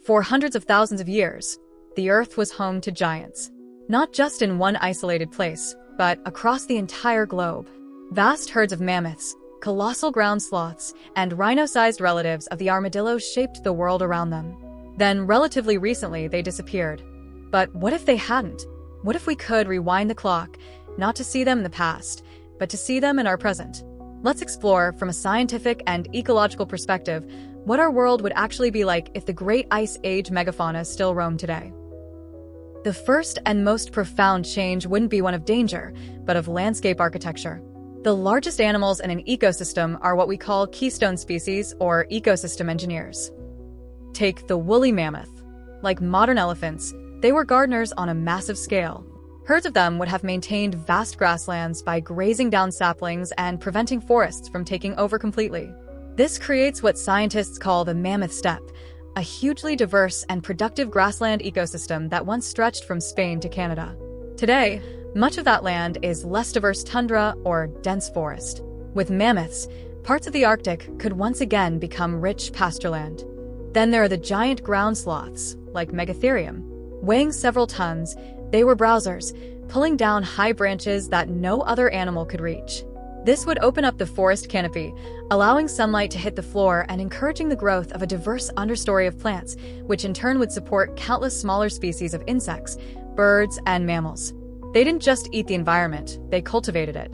For hundreds of thousands of years, the Earth was home to giants. Not just in one isolated place, but across the entire globe. Vast herds of mammoths, colossal ground sloths, and rhino-sized relatives of the armadillo shaped the world around them. Then, relatively recently, they disappeared. But what if they hadn't? What if we could rewind the clock, not to see them in the past, but to see them in our present? Let's explore, from a scientific and ecological perspective, what our world would actually be like if the Great Ice Age megafauna still roamed today. The first and most profound change wouldn't be one of danger, but of landscape architecture. The largest animals in an ecosystem are what we call keystone species or ecosystem engineers. Take the woolly mammoth. Like modern elephants, they were gardeners on a massive scale. Herds of them would have maintained vast grasslands by grazing down saplings and preventing forests from taking over completely. This creates what scientists call the mammoth steppe, a hugely diverse and productive grassland ecosystem that once stretched from Spain to Canada. Today, much of that land is less diverse tundra or dense forest. With mammoths, parts of the Arctic could once again become rich pastureland. Then there are the giant ground sloths, like Megatherium. Weighing several tons, they were browsers, pulling down high branches that no other animal could reach. This would open up the forest canopy, allowing sunlight to hit the floor and encouraging the growth of a diverse understory of plants, which in turn would support countless smaller species of insects, birds, and mammals. They didn't just eat the environment, they cultivated it.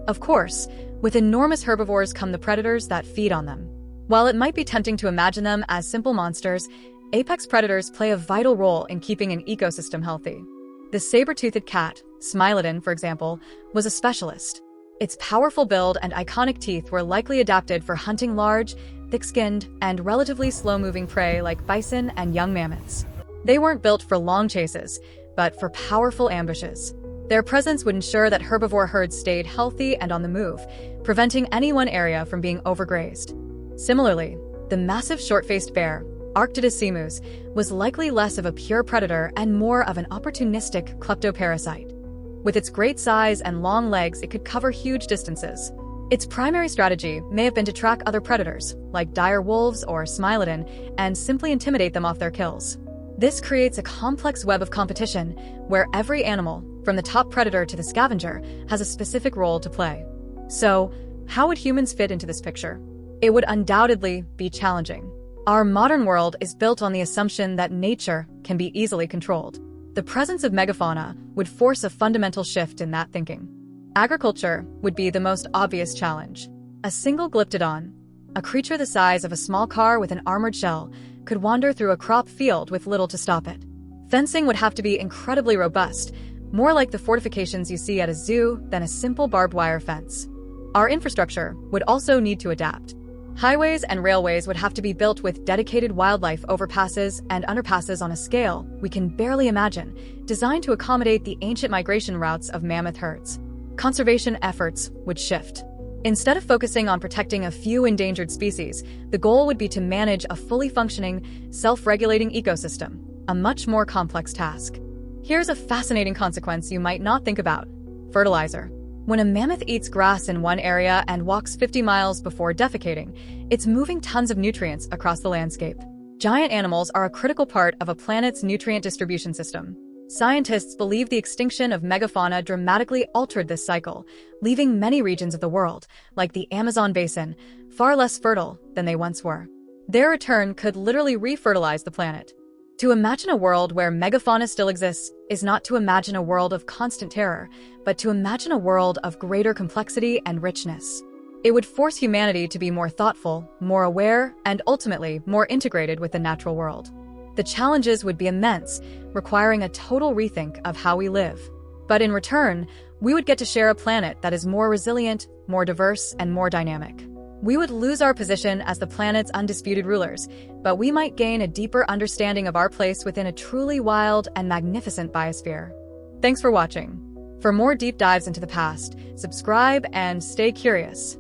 Of course, with enormous herbivores come the predators that feed on them. While it might be tempting to imagine them as simple monsters, apex predators play a vital role in keeping an ecosystem healthy. The saber-toothed cat, Smilodon, for example, was a specialist. Its powerful build and iconic teeth were likely adapted for hunting large, thick-skinned, and relatively slow-moving prey like bison and young mammoths. They weren't built for long chases, but for powerful ambushes. Their presence would ensure that herbivore herds stayed healthy and on the move, preventing any one area from being overgrazed. Similarly, the massive short-faced bear, Arctodus simus, was likely less of a pure predator and more of an opportunistic kleptoparasite. With its great size and long legs, it could cover huge distances. Its primary strategy may have been to track other predators, like dire wolves or Smilodon, and simply intimidate them off their kills. This creates a complex web of competition where every animal, from the top predator to the scavenger, has a specific role to play. So, how would humans fit into this picture? It would undoubtedly be challenging. Our modern world is built on the assumption that nature can be easily controlled. The presence of megafauna would force a fundamental shift in that thinking. Agriculture would be the most obvious challenge. A single glyptodon, a creature the size of a small car with an armored shell, could wander through a crop field with little to stop it. Fencing would have to be incredibly robust, more like the fortifications you see at a zoo than a simple barbed wire fence. Our infrastructure would also need to adapt. Highways and railways would have to be built with dedicated wildlife overpasses and underpasses on a scale we can barely imagine, designed to accommodate the ancient migration routes of mammoth herds. Conservation efforts would shift. Instead of focusing on protecting a few endangered species, the goal would be to manage a fully functioning, self-regulating ecosystem, a much more complex task. Here's a fascinating consequence you might not think about: fertilizer. When a mammoth eats grass in one area and walks 50 miles before defecating, it's moving tons of nutrients across the landscape. Giant animals are a critical part of a planet's nutrient distribution system. Scientists believe the extinction of megafauna dramatically altered this cycle, leaving many regions of the world, like the Amazon basin, far less fertile than they once were. Their return could literally refertilize the planet. To imagine a world where megafauna still exists is not to imagine a world of constant terror, but to imagine a world of greater complexity and richness. It would force humanity to be more thoughtful, more aware, and ultimately more integrated with the natural world. The challenges would be immense, requiring a total rethink of how we live. But in return, we would get to share a planet that is more resilient, more diverse, and more dynamic. We would lose our position as the planet's undisputed rulers, but we might gain a deeper understanding of our place within a truly wild and magnificent biosphere. Thanks for watching. For more deep dives into the past, subscribe and stay curious.